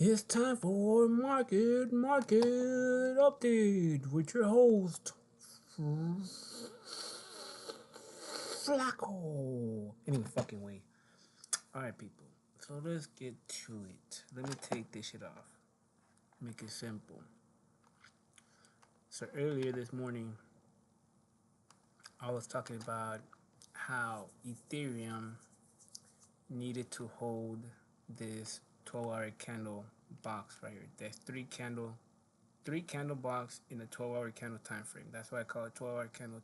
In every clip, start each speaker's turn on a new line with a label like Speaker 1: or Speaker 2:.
Speaker 1: It's time for market update with your host Flacco. Any fucking way. All right, people. So let's get to it. Let me take this shit off. Make it simple. So earlier this morning, I was talking about how Ethereum needed to hold this 12-hour candle box right here. There's three candle box in a 12-hour candle time frame. That's why I call it 12-hour candle,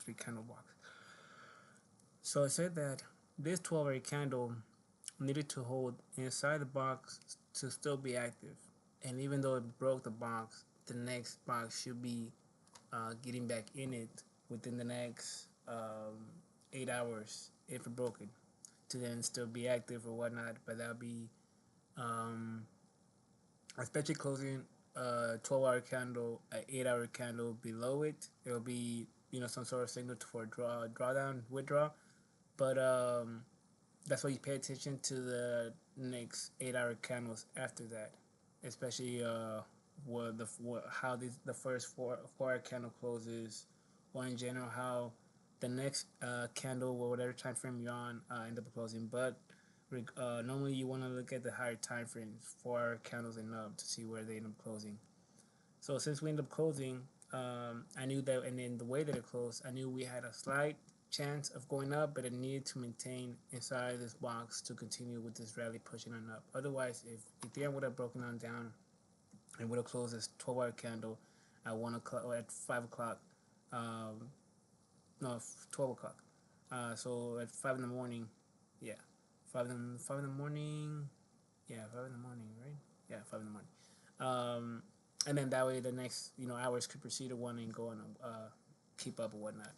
Speaker 1: three candle box. So I said that this 12-hour candle needed to hold inside the box to still be active. And even though it broke the box, the next box should be getting back in it within the next 8 hours if it broke it, to then still be active or whatnot. But that'll be especially closing a 12-hour candle, an 8-hour candle below it. It'll be some sort of signal for drawdown, withdraw. But that's why you pay attention to the next 8-hour candles after that, especially how the first four-hour candle closes, or in general how the next candle or whatever time frame you're on end up closing. But normally you want to look at the higher time frames, 4-hour candles and up, to see where they end up closing. So since we end up closing, I knew that, and in the way that it closed, I knew we had a slight chance of going up, but it needed to maintain inside this box to continue with this rally pushing on up. Otherwise, if Ethereum would have broken on down and would have closed this 12-hour candle at 1 o'clock or at 5 o'clock, no, 12 o'clock. So at 5 in the morning, yeah, five in the morning, yeah, 5 in the morning, right? Yeah, 5 in the morning. And then that way the next hours could proceed to one and go and keep up or whatnot.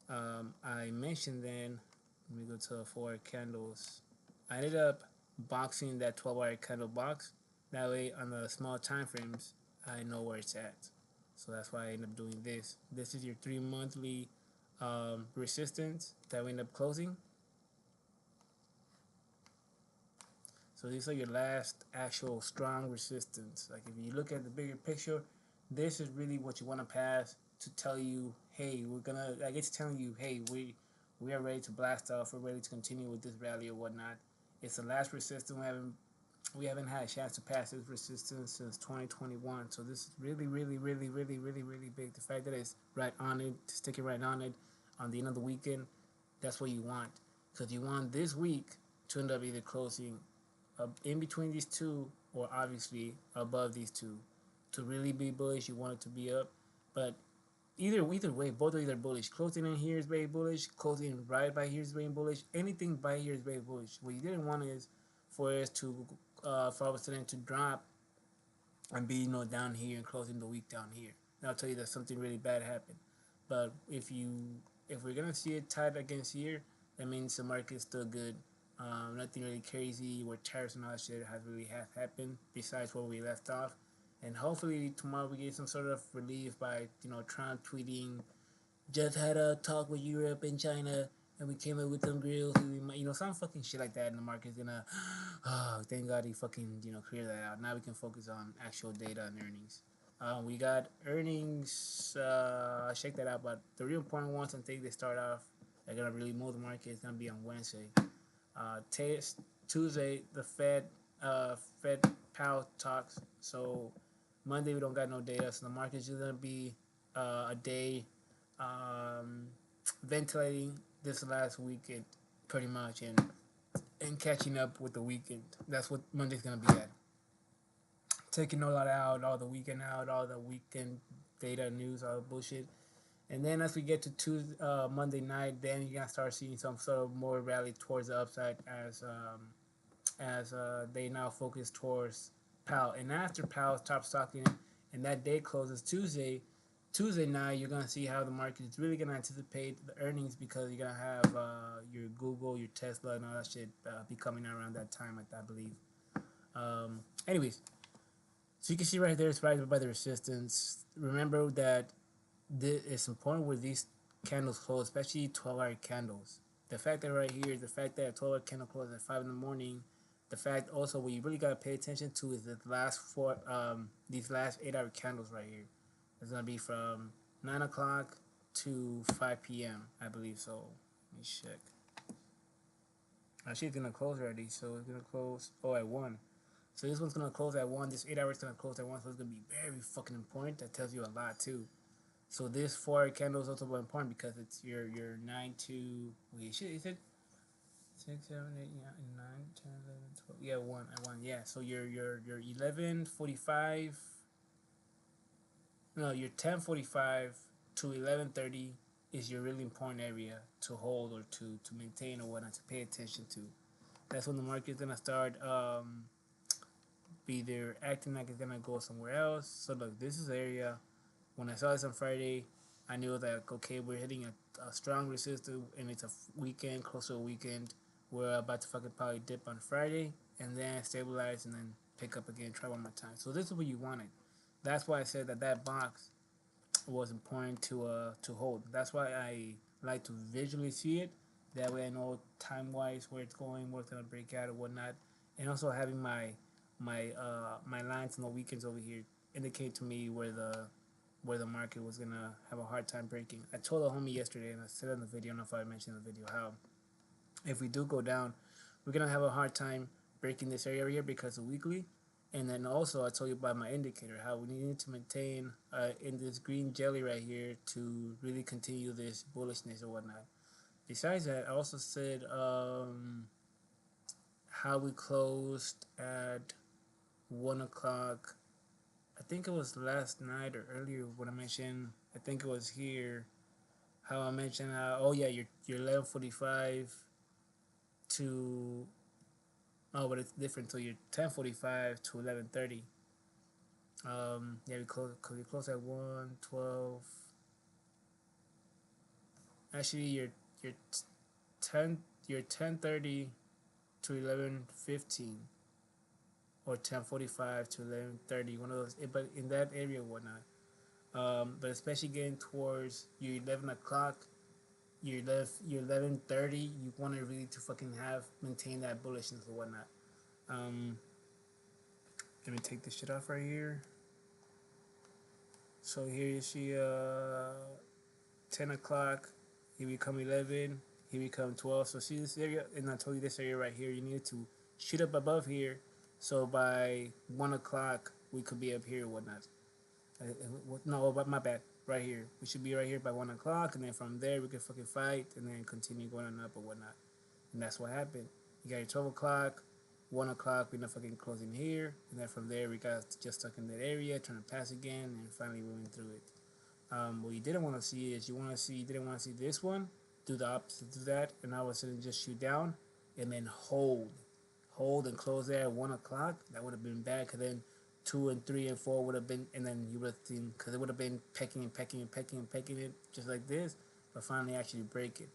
Speaker 1: I mentioned then, let me go to 4 candles. I ended up boxing that 12-hour candle box. That way, on the small time frames, I know where it's at. So that's why I end up doing this. This is your 3 monthly resistance that we end up closing. So these are your last actual strong resistance. Like if you look at the bigger picture, this is really what you want to pass to tell you, hey, we're gonna. Like it's telling you, hey, we are ready to blast off. We're ready to continue with this rally or whatnot. It's the last resistance. We haven't had a chance to pass this resistance since 2021. So this is really, really, really, really, really, really big. The fact that it's right on it, sticking right on it, on the end of the weekend, that's what you want. Because you want this week to end up either closing in between these two, or obviously above these two. To really be bullish, you want it to be up. But either way, both are either bullish. Closing in here is very bullish. Closing right by here is very bullish. Anything by here is very bullish. What you didn't want is for us to for all of a sudden to drop and be down here and closing the week down here. And I'll tell you that something really bad happened. But if we're gonna see it tied against here, that means the market's still good. Nothing really crazy where tariffs and all that shit has really happened besides where we left off. And hopefully tomorrow we get some sort of relief by Trump tweeting, just had a talk with Europe and China, and we came up with some grills. We might, some fucking shit like that, and the market's gonna, oh, thank God he fucking cleared that out. Now we can focus on actual data and earnings. We got earnings. Check that out. But the real important ones, I think they start off. They're gonna really move the market. It's gonna be on Wednesday. Tuesday, the Fed Powell talks. So Monday we don't got no data, so the market's just gonna be a day ventilating this last weekend, pretty much, and catching up with the weekend. That's what Monday's gonna be at. Taking all that out, all the weekend out, all the weekend data, news, all the bullshit. And then as we get to Monday night, then you're gonna start seeing some sort of more rally towards the upside as they now focus towards Powell. And after Powell stops talking, and that day closes Tuesday night, you're gonna see how the market is really gonna anticipate the earnings, because you're gonna have your Google, your Tesla, and all that shit be coming around that time, I believe. Anyways, so you can see right there, it's right by the resistance. Remember that it's important where these candles close, especially 12-hour candles. The fact that right here, the fact that a 12-hour candle closes at 5 in the morning, The fact also what you really gotta pay attention to is the last four these last 8 hour candles right here. It's gonna be from 9 o'clock to 5 p.m. I believe so. Let me check. Actually, it's gonna close already, so it's gonna close at 1. So this one's gonna close at 1. This 8 hours is gonna close at 1, so it's gonna be very fucking important. That tells you a lot too. So this 4 candle is also important because it's your 9 to wait shit. Is it 6, 7, 8, 9, 10, 11, 12? Yeah, 1 at 1. Yeah. So your 11:45. No, your 10:45 to 11:30 is your really important area to hold or to maintain or whatnot to pay attention to. That's when the market's gonna start either acting like it's gonna go somewhere else. So look, this is the area. When I saw this on Friday, I knew that okay, we're hitting a strong resistance, and it's a weekend, close to a weekend. We're about to fucking probably dip on Friday, and then stabilize, and then pick up again, try one more time. So this is what you wanted. That's why I said that box was important to hold. That's why I like to visually see it. That way I know time wise where it's going, where it's gonna break out or whatnot, and also having my lines on the weekends over here indicate to me where the market was gonna have a hard time breaking. I told a homie yesterday, and I said in the video, I don't know if I mentioned in the video, how if we do go down, we're gonna have a hard time breaking this area here because of weekly. And then also I told you about my indicator, how we need to maintain in this green jelly right here to really continue this bullishness or whatnot. Besides that, I also said how we closed at 1 o'clock. I think it was last night or earlier when I mentioned. I think it was here. How I mentioned how your 11:45 to but it's different. So your 10:45 to 11:30. We close at 1:12. Actually, ten your 10:30 to 11:15 or 10:45 to 11:30. One of those, but in that area or whatnot. But especially getting towards your 11 o'clock, your 11:30, you want to really to fucking maintain that bullishness or whatnot. Um, Let me take this shit off right here. So here you see 10 o'clock, here we come 11, here we come 12. So see this area, and I told you this area right here, you need to shoot up above here. So by 1 o'clock, we could be up here or whatnot. No, but my bad. Right here. We should be right here by 1 o'clock, and then from there, we can fucking fight and then continue going on up or whatnot. And that's what happened. You got your 12 o'clock, 1 o'clock, we're not fucking closing here, and then from there, we got just stuck in that area, trying to pass again, and finally we went through it. What you didn't want to see is you didn't want to see this one, do the opposite to that, and all of a sudden just shoot down, and then hold and close there at 1 o'clock. That would have been bad, because then 2 and 3 and 4 would have been, and then you would have seen, because it would have been pecking it just like this, but finally actually break it.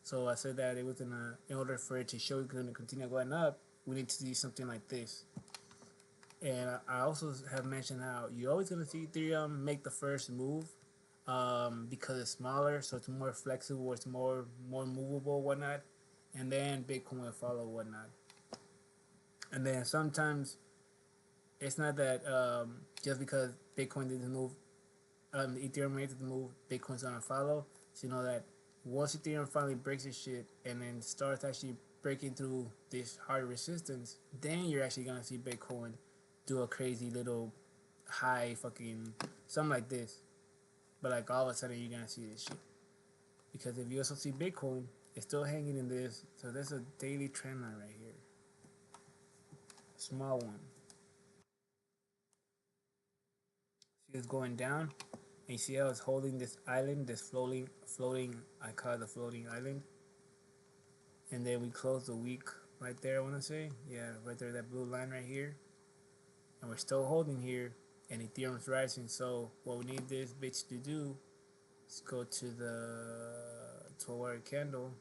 Speaker 1: So I said that it was in order for it to show it's going to continue going up, we need to see something like this. And I also have mentioned how you're always going to see Ethereum make the first move because it's smaller, so it's more flexible, it's more movable, whatnot, and then Bitcoin will follow, whatnot. And then sometimes it's not that just because Bitcoin didn't move, the Ethereum rate didn't move, Bitcoin's gonna follow. So you know that once Ethereum finally breaks its shit and then starts actually breaking through this hard resistance, then you're actually gonna see Bitcoin do a crazy little high fucking something like this. But like all of a sudden you're gonna see this shit. Because if you also see Bitcoin, it's still hanging in this. So there's a daily trend line right here. Small one. See it's going down. And you see how it's holding this island, this floating, I call it the floating island. And then we close the week right there, I want to say. Yeah, right there, that blue line right here. And we're still holding here, and Ethereum's rising. So what we need this bitch to do is go to the 12-hour candle.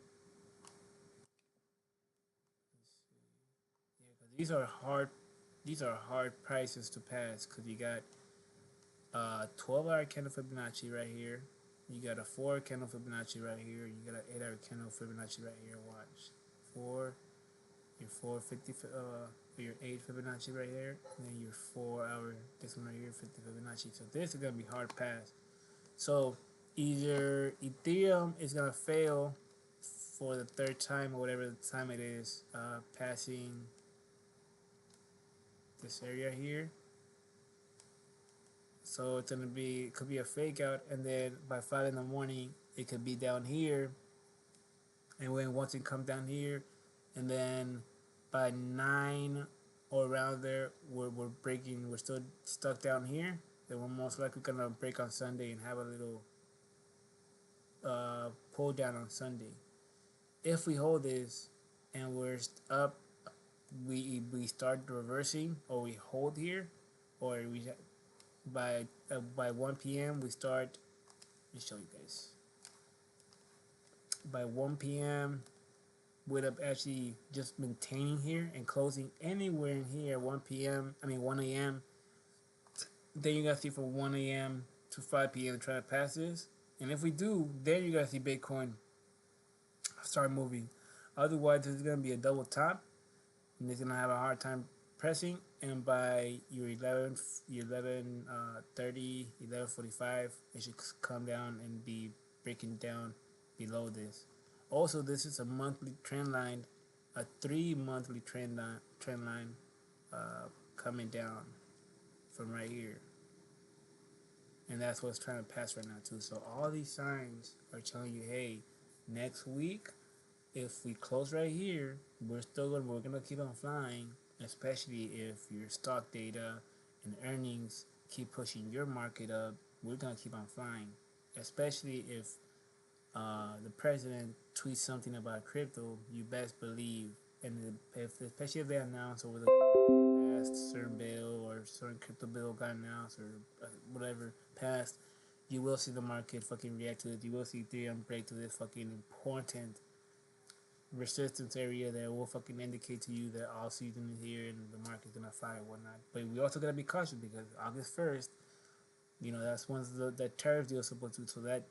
Speaker 1: Yeah, because these are hard prices to pass, because you got 12-hour candle Fibonacci right here. You got a 4 candle Fibonacci right here. You got an 8-hour candle Fibonacci right here. Watch. 4, your 450 your 8 Fibonacci right here, and then your 4 hour this one right here 50 Fibonacci. So this is gonna be hard pass. So either Ethereum is gonna fail for the third time or whatever the time it is, passing this area here. So it's gonna be, it could be a fake out, and then by 5 in the morning it could be down here, and when once it comes down here, and then by 9 or around there we're breaking, we're still stuck down here, then we're most likely gonna break on Sunday and have a little pull down on Sunday. If we hold this and we're up, we start reversing, or we hold here, or we by 1 p.m. we start. Let me show you guys. By 1 p.m. we'd up actually just maintaining here and closing anywhere in here at 1 p.m. 1 a.m. Then you gotta see from 1 a.m. to 5 p.m. try to pass this, and if we do, then you gotta see Bitcoin start moving. Otherwise, it's gonna be a double top, and it's gonna have a hard time pressing. And by your 11:30, 11:45, it should come down and be breaking down below this. Also, this is a monthly trend line, a 3 monthly trend line coming down from right here, and that's what's trying to pass right now too. So all these signs are telling you, hey, next week, if we close right here, we're gonna keep on flying, especially if your stock data and earnings keep pushing your market up. We're gonna keep on flying, especially if the president tweets something about crypto. You best believe, and especially if they announce over the past certain bill or certain crypto bill got announced, or whatever passed, you will see the market fucking react to it. You will see Ethereum break to this fucking important resistance area that will fucking indicate to you that all season is here and the market's gonna fly and whatnot. But we also gotta be cautious because August 1st, that's when the tariff deal is supposed to. So that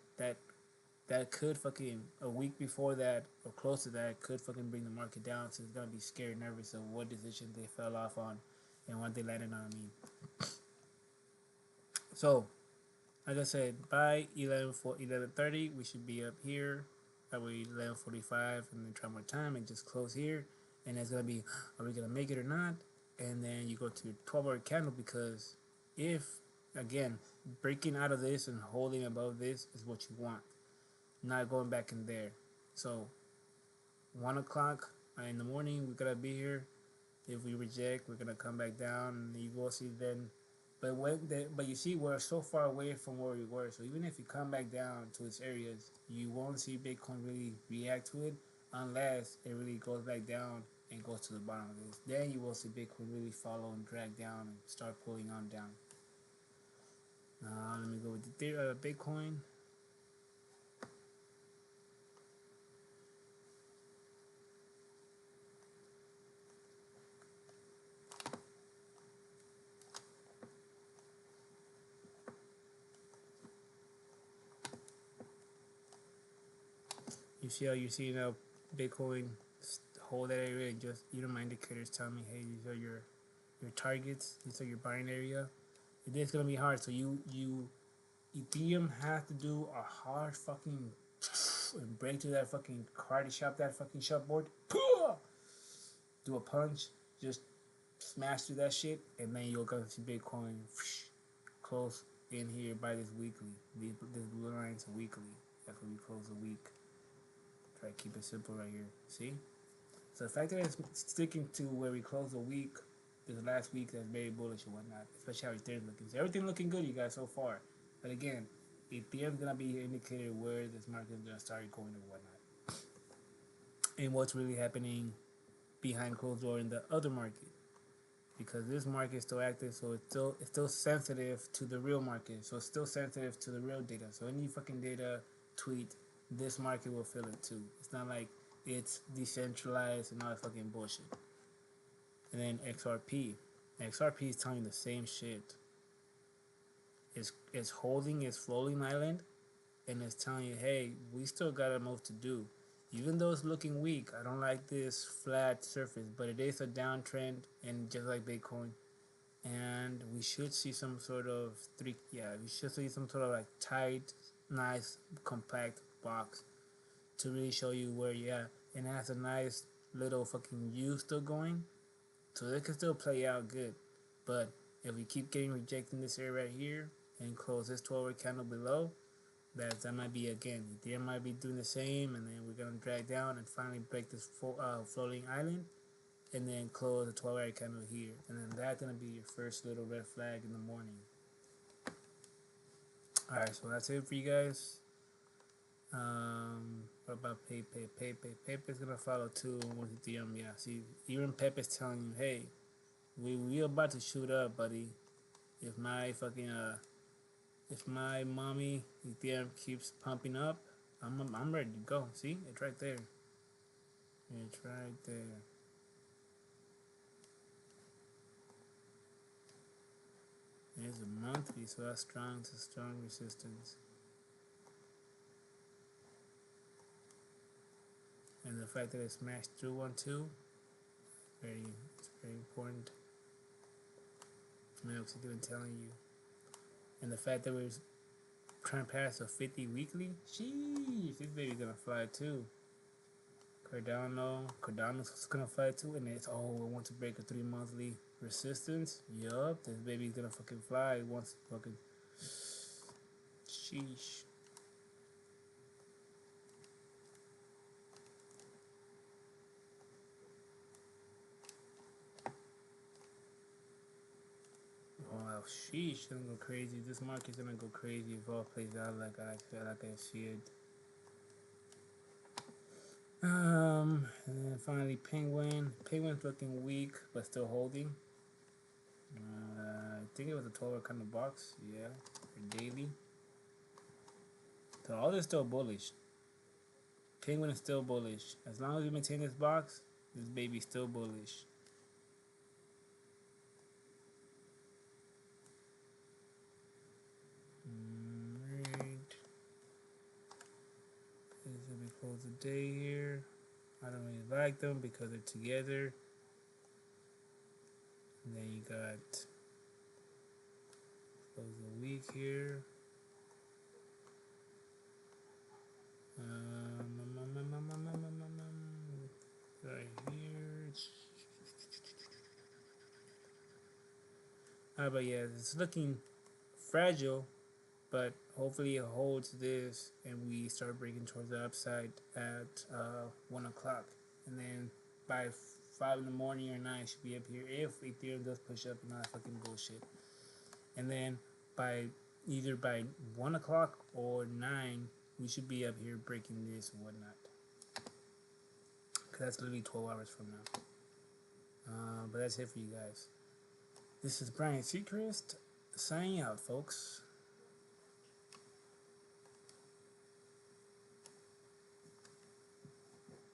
Speaker 1: could fucking, a week before that or close to that, could fucking bring the market down. So it's gonna be scared, nervous of what decisions they fell off on and what they landed on. So like I said, by 11:30 we should be up here. That way 11:45, and then try more time and just close here. And it's gonna be, are we gonna make it or not? And then you go to your 12-hour candle, because if, again, breaking out of this and holding above this is what you want, not going back in there. So 1 o'clock in the morning we gotta be here. If we reject, we're gonna come back down, and you will see then. But you see, we're so far away from where we were. So even if you come back down to its areas, you won't see Bitcoin really react to it unless it really goes back down and goes to the bottom of this. Then you will see Bitcoin really follow and drag down and start pulling on down. Let me go with the Bitcoin. You see how you're seeing now Bitcoin hold that area, and just my indicators tell me, hey, these are your targets, these are your buying area. It is gonna be hard. So you Ethereum has to do a hard fucking and break through that fucking karate shop, that fucking shop board. Do a punch, just smash through that shit, and then you're gonna see Bitcoin close in here by this weekly. This blue line's weekly. That's when we close the week. Try to keep it simple right here. See? So the fact that it's sticking to where we close the week, this last week, that's very bullish and whatnot. Especially how Ethereum's looking. So everything looking good, you guys, so far. But again, Ethereum's gonna be an indicator where this market is gonna start going and whatnot. And what's really happening behind closed door in the other market. Because this market is still active, so it's still sensitive to the real market. So it's still sensitive to the real data. So any fucking data tweet, this market will feel it too. It's not like it's decentralized and all that fucking bullshit. And then XRP is telling you the same shit. It's holding its floating island, and it's telling you, hey, we still got a move to do. Even though it's looking weak, I don't like this flat surface, but it is a downtrend, and just like Bitcoin, and we should see some sort of we should see some sort of like tight, nice, compact box to really show you where you're at, and it has a nice little fucking U still going, so it can still play out good. But if we keep getting rejected in this area right here and close this 12-hour candle below, that might be again. Ethereum might be doing the same, and then we're gonna drag down and finally break this floating island, and then close the 12-hour candle here, and then that's gonna be your first little red flag in the morning. All right, so that's it for you guys. What about Pepe? Pepe's gonna follow too with Ethereum. Yeah, see, even Pepe's telling you, hey, we about to shoot up, buddy. If my fucking if my mommy Ethereum keeps pumping up, I'm ready to go. See, it's right there. It's right there. It's a monthly, so that's strong. It's a strong resistance. And the fact that it smashed through 1-2, it's very important. Milk's even telling you. And the fact that we're trying to pass a 50 weekly, sheesh, this baby's gonna fly too. Cardano's gonna fly too, and it's we want to break a 3 monthly resistance. Yup, this baby's gonna fucking fly. It wants to fucking sheesh. Wow, sheesh, gonna go crazy. This market's gonna go crazy if all plays out like I see it. And then finally Penguin. Penguin's looking weak, but still holding. I think it was a 12-hour kind of box. Yeah, for daily. So all this is still bullish. Penguin is still bullish. As long as we maintain this box, this baby's still bullish. Right. This is we close the day here. I don't really like them because they're together. And then you got close the week here. Right here. But yeah, it's looking fragile, but hopefully it holds this and we start breaking towards the upside at 1 o'clock, and then by 5 in the morning or 9 should be up here if Ethereum does push up and not fucking bullshit. And then by either by 1 o'clock or 9 we should be up here breaking this and whatnot, because that's literally 12 hours from now. But that's it for you guys. This is Brian Seacrest signing out, folks.